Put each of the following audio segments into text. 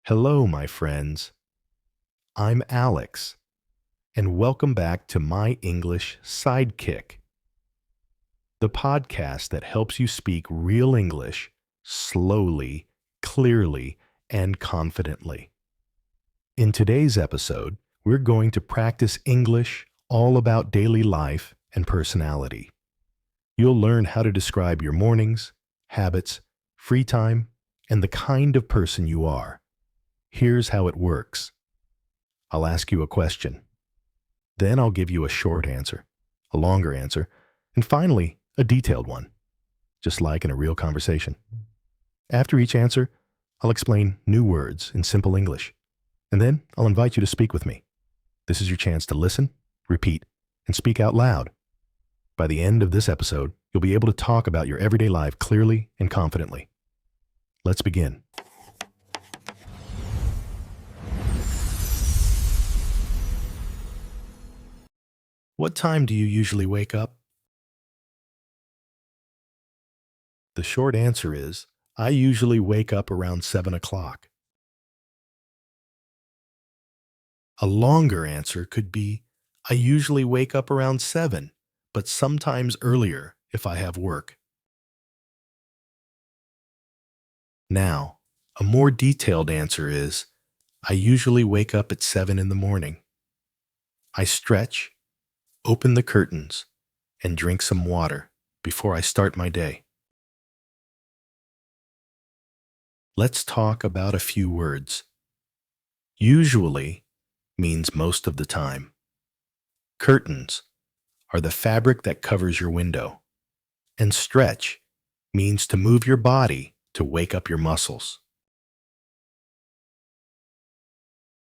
Hello, my friends. I'm Alex, and welcome back to My English Sidekick, the podcast that helps you speak real English slowly, clearly, and confidently. In today's episode, we're going to practice English all about daily life and personality. You'll learn how to describe your mornings, habits, free time, and the kind of person you are. Here's how it works. I'll ask you a question. Then I'll give you a short answer, a longer answer, and finally, a detailed one, just like in a real conversation. After each answer, I'll explain new words in simple English, and then I'll invite you to speak with me. This is your chance to listen, repeat, and speak out loud. By the end of this episode, you'll be able to talk about your everyday life clearly and confidently. Let's begin. What time do you usually wake up? The short answer is, I usually wake up around 7 o'clock. A longer answer could be, I usually wake up around 7, but sometimes earlier if I have work. Now, a more detailed answer is, I usually wake up at 7 in the morning. I stretch, open the curtains, and drink some water before I start my day. Let's talk about a few words. Usually means most of the time. Curtains are the fabric that covers your window. And stretch means to move your body to wake up your muscles.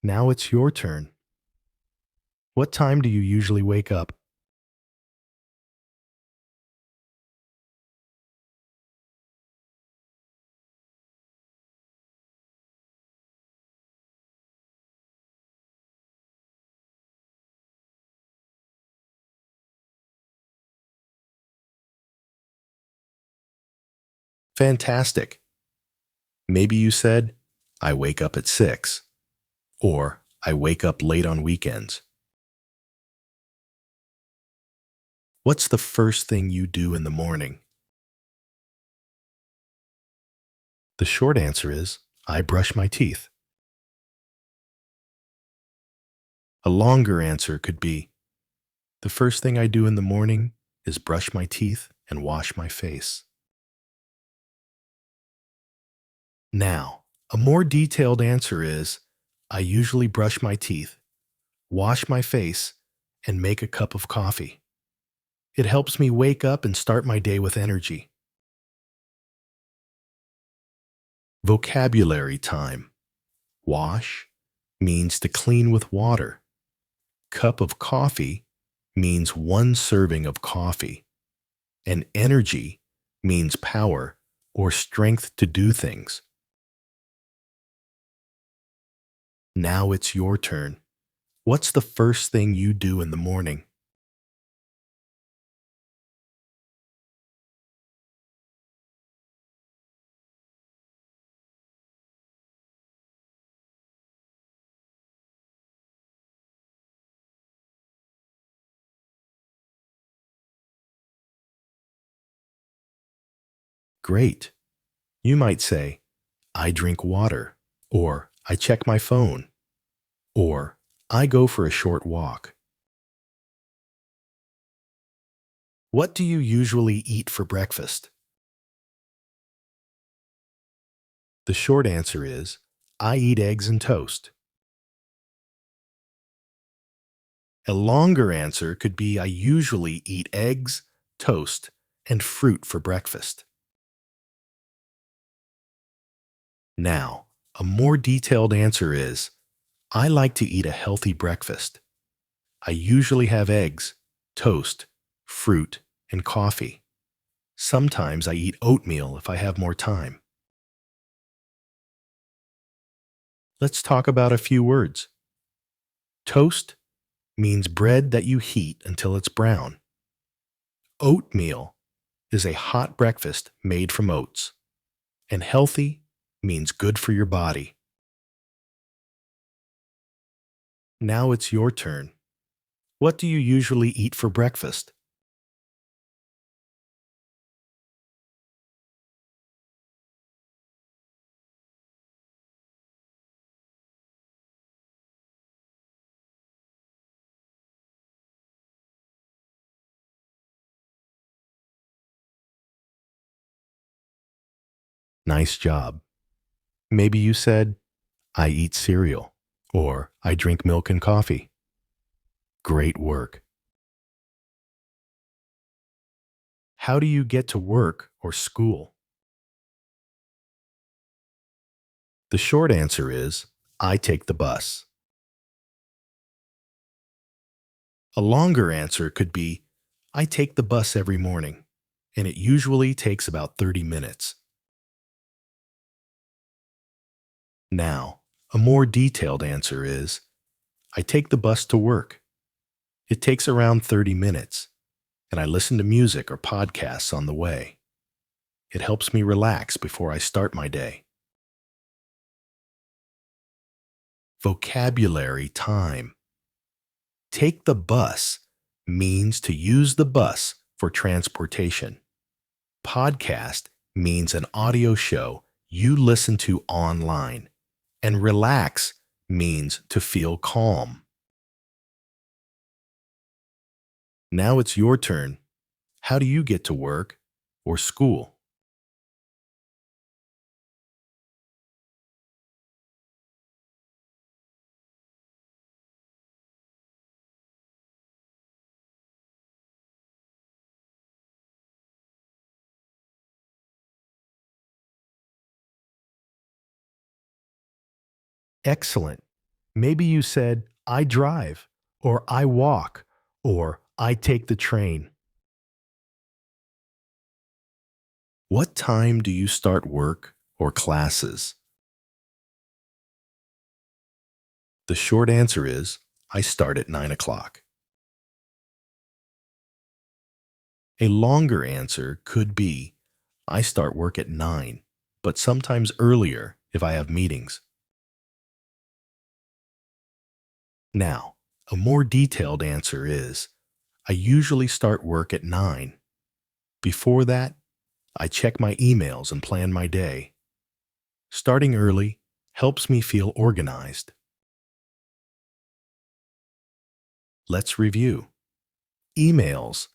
Now it's your turn. What time do you usually wake up? Fantastic. Maybe you said, I wake up at 6, or I wake up late on weekends. What's the first thing you do in the morning? The short answer is, I brush my teeth. A longer answer could be, the first thing I do in the morning is brush my teeth and wash my face. Now, a more detailed answer is, I usually brush my teeth, wash my face, and make a cup of coffee. It helps me wake up and start my day with energy. Vocabulary time. Wash means to clean with water. Cup of coffee means one serving of coffee. And energy means power or strength to do things. Now it's your turn. What's the first thing you do in the morning? Great. You might say, I drink water, or I check my phone, or I go for a short walk. What do you usually eat for breakfast? The short answer is, I eat eggs and toast. A longer answer could be, I usually eat eggs, toast, and fruit for breakfast. Now, a more detailed answer is, I like to eat a healthy breakfast. I usually have eggs, toast, fruit, and coffee. Sometimes I eat oatmeal if I have more time. Let's talk about a few words. Toast means bread that you heat until it's brown. Oatmeal is a hot breakfast made from oats. And healthy means good for your body. Now it's your turn. What do you usually eat for breakfast? Nice job. Maybe you said, I eat cereal, or I drink milk and coffee. Great work. How do you get to work or school? The short answer is, I take the bus. A longer answer could be, I take the bus every morning, and it usually takes about 30 minutes. Now, a more detailed answer is, I take the bus to work. It takes around 30 minutes, and I listen to music or podcasts on the way. It helps me relax before I start my day. Vocabulary time. Take the bus means to use the bus for transportation. Podcast means an audio show you listen to online. And relax means to feel calm. Now it's your turn. How do you get to work or school? Excellent. Maybe you said, I drive, or I walk, or I take the train. What time do you start work or classes? The short answer is, I start at 9 o'clock. A longer answer could be, I start work at 9, but sometimes earlier if I have meetings. Now, a more detailed answer is, I usually start work at 9. Before that, I check my emails and plan my day. Starting early helps me feel organized. Let's review. Emails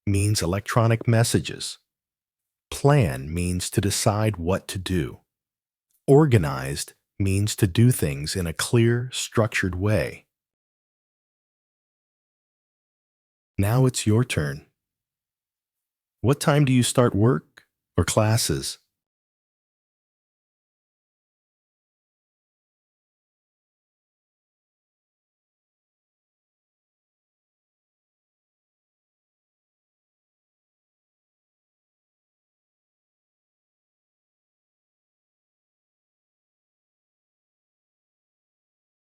means electronic messages. Plan means to decide what to do. Organized means to do things in a clear, structured way. Now it's your turn. What time do you start work or classes?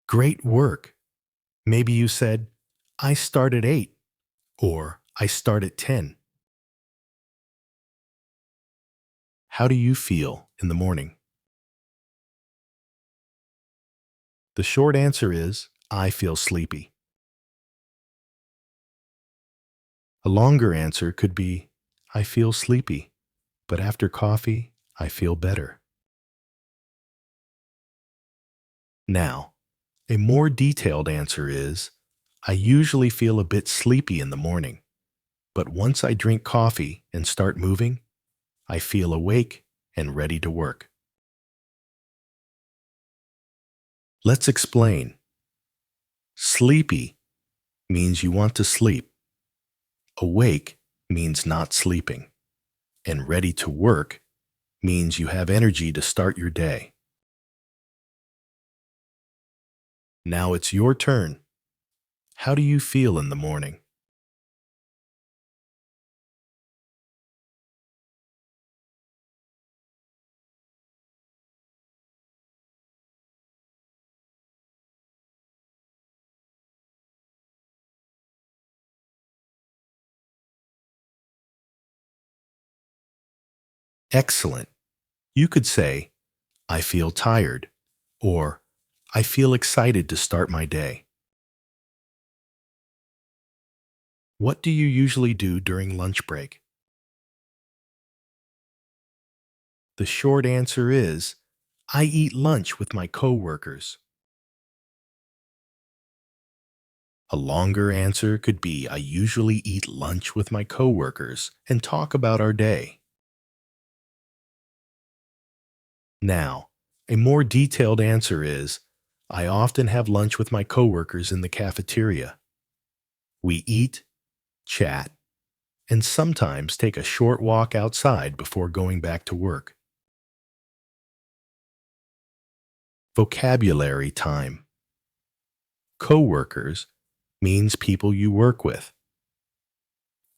Great work. Maybe you said, I start at 8 or I start at 10. How do you feel in the morning? The short answer is, I feel sleepy. A longer answer could be, I feel sleepy, but after coffee, I feel better. Now, a more detailed answer is, I usually feel a bit sleepy in the morning, but once I drink coffee and start moving, I feel awake and ready to work. Let's explain. Sleepy means you want to sleep. Awake means not sleeping. And ready to work means you have energy to start your day. Now it's your turn. How do you feel in the morning? Excellent. You could say, I feel tired, or I feel excited to start my day. What do you usually do during lunch break? The short answer is, I eat lunch with my coworkers. A longer answer could be, I usually eat lunch with my coworkers and talk about our day. Now, a more detailed answer is, I often have lunch with my coworkers in the cafeteria. We eat, chat, and sometimes take a short walk outside before going back to work. Vocabulary time. Coworkers means people you work with.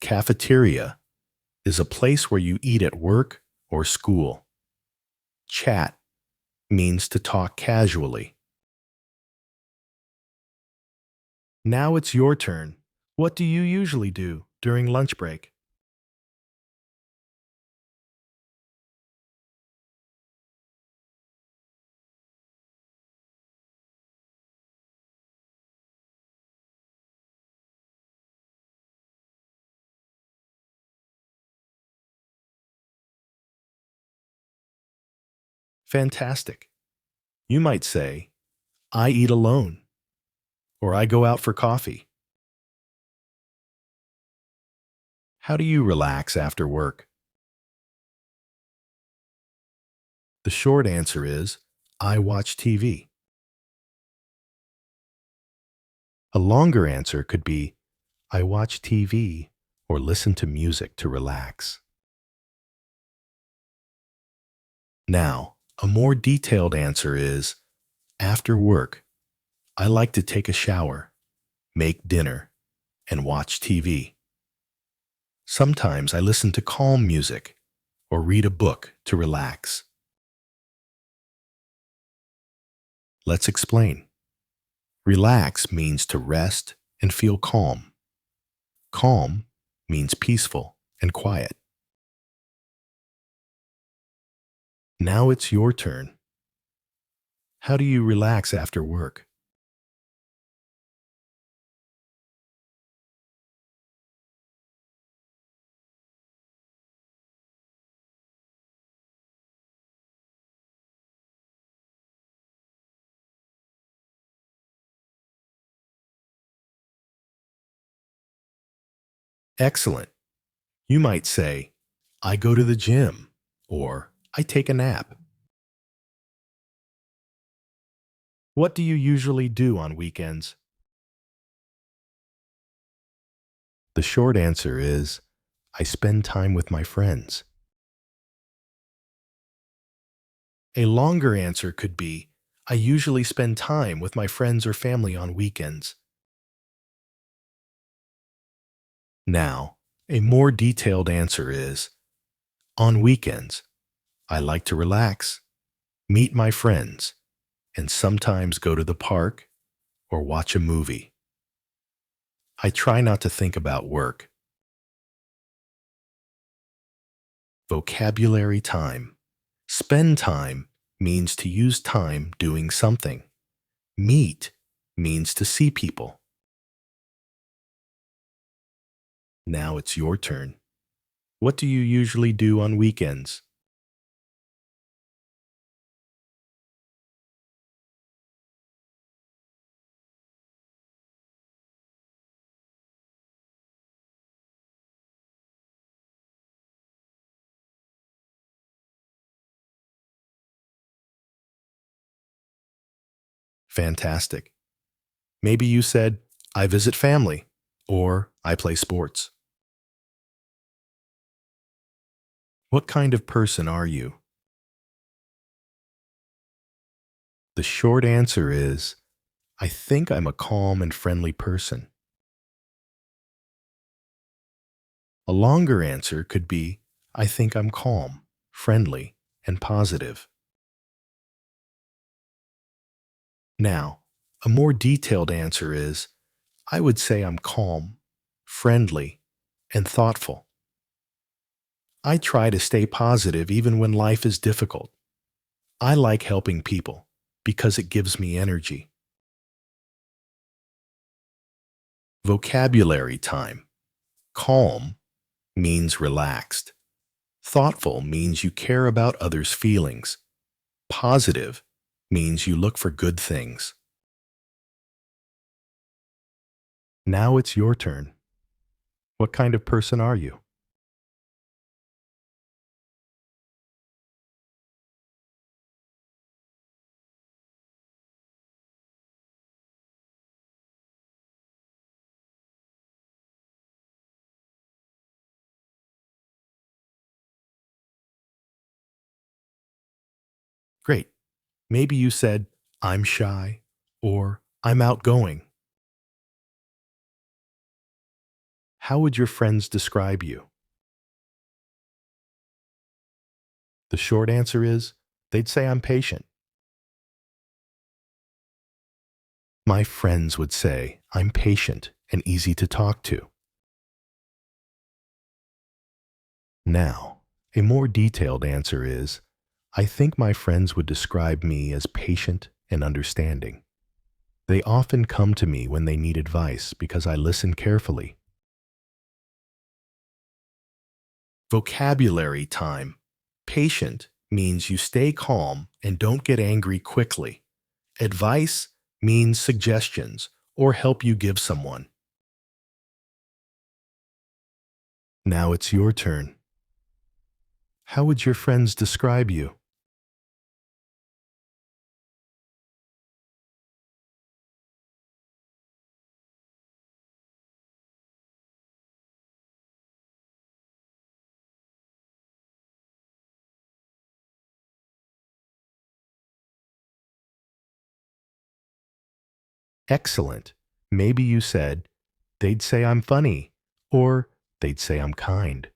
Cafeteria is a place where you eat at work or school. Chat means to talk casually. Now it's your turn. What do you usually do during lunch break? Fantastic. You might say, I eat alone, or I go out for coffee. How do you relax after work? The short answer is, I watch TV. A longer answer could be, I watch TV or listen to music to relax. Now, a more detailed answer is, after work, I like to take a shower, make dinner, and watch TV. Sometimes I listen to calm music or read a book to relax. Let's explain. Relax means to rest and feel calm. Calm means peaceful and quiet. Now it's your turn. How do you relax after work? Excellent. You might say, I go to the gym, or I take a nap. What do you usually do on weekends? The short answer is, I spend time with my friends. A longer answer could be, I usually spend time with my friends or family on weekends. Now, a more detailed answer is, on weekends, I like to relax, meet my friends, and sometimes go to the park or watch a movie. I try not to think about work. Vocabulary time. Spend time means to use time doing something. Meet means to see people. Now it's your turn. What do you usually do on weekends? Fantastic. Maybe you said, I visit family, or I play sports. What kind of person are you? The short answer is, I think I'm a calm and friendly person. A longer answer could be, I think I'm calm, friendly, and positive. Now, a more detailed answer is, I would say I'm calm, friendly, and thoughtful. I try to stay positive even when life is difficult. I like helping people because it gives me energy. Vocabulary time. Calm means relaxed. Thoughtful means you care about others' feelings. Positive means you look for good things. Now it's your turn. What kind of person are you? Great. Maybe you said, I'm shy or I'm outgoing. How would your friends describe you? The short answer is they'd say I'm patient. My friends would say I'm patient and easy to talk to. Now, a more detailed answer is I think my friends would describe me as patient and understanding. They often come to me when they need advice because I listen carefully. Vocabulary time. Patient means you stay calm and don't get angry quickly. Advice means suggestions or help you give someone. Now it's your turn. How would your friends describe you? Excellent. Maybe you said, they'd say I'm funny, or they'd say I'm kind.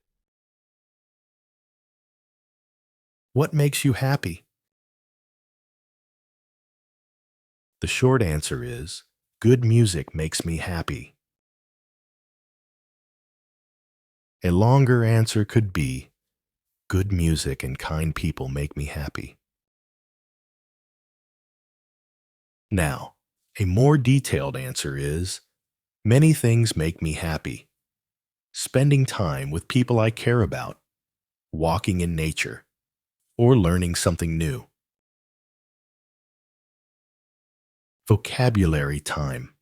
What makes you happy? The short answer is, good music makes me happy. A longer answer could be, good music and kind people make me happy. Now, a more detailed answer is, many things make me happy. Spending time with people I care about, walking in nature, or learning something new. Vocabulary time.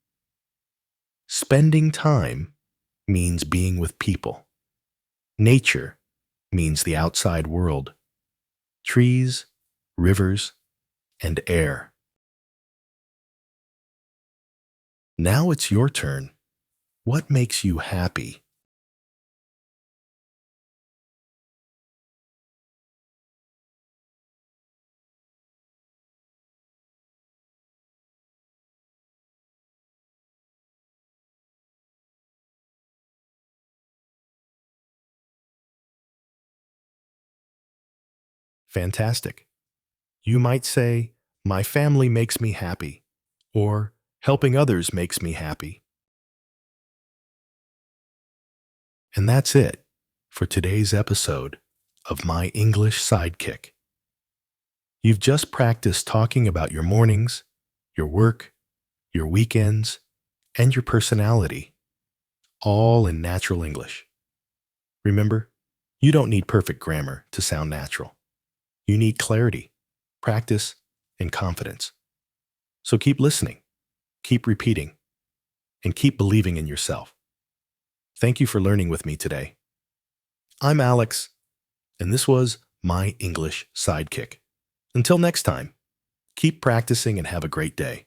Spending time means being with people. Nature means the outside world. Trees, rivers, and air. Now it's your turn. What makes you happy? Fantastic. You might say, my family makes me happy, or helping others makes me happy. And that's it for today's episode of My English Sidekick. You've just practiced talking about your mornings, your work, your weekends, and your personality, all in natural English. Remember, you don't need perfect grammar to sound natural. You need clarity, practice, and confidence. So keep listening, keep repeating, and keep believing in yourself. Thank you for learning with me today. I'm Alex, and this was My English Sidekick. Until next time, keep practicing and have a great day.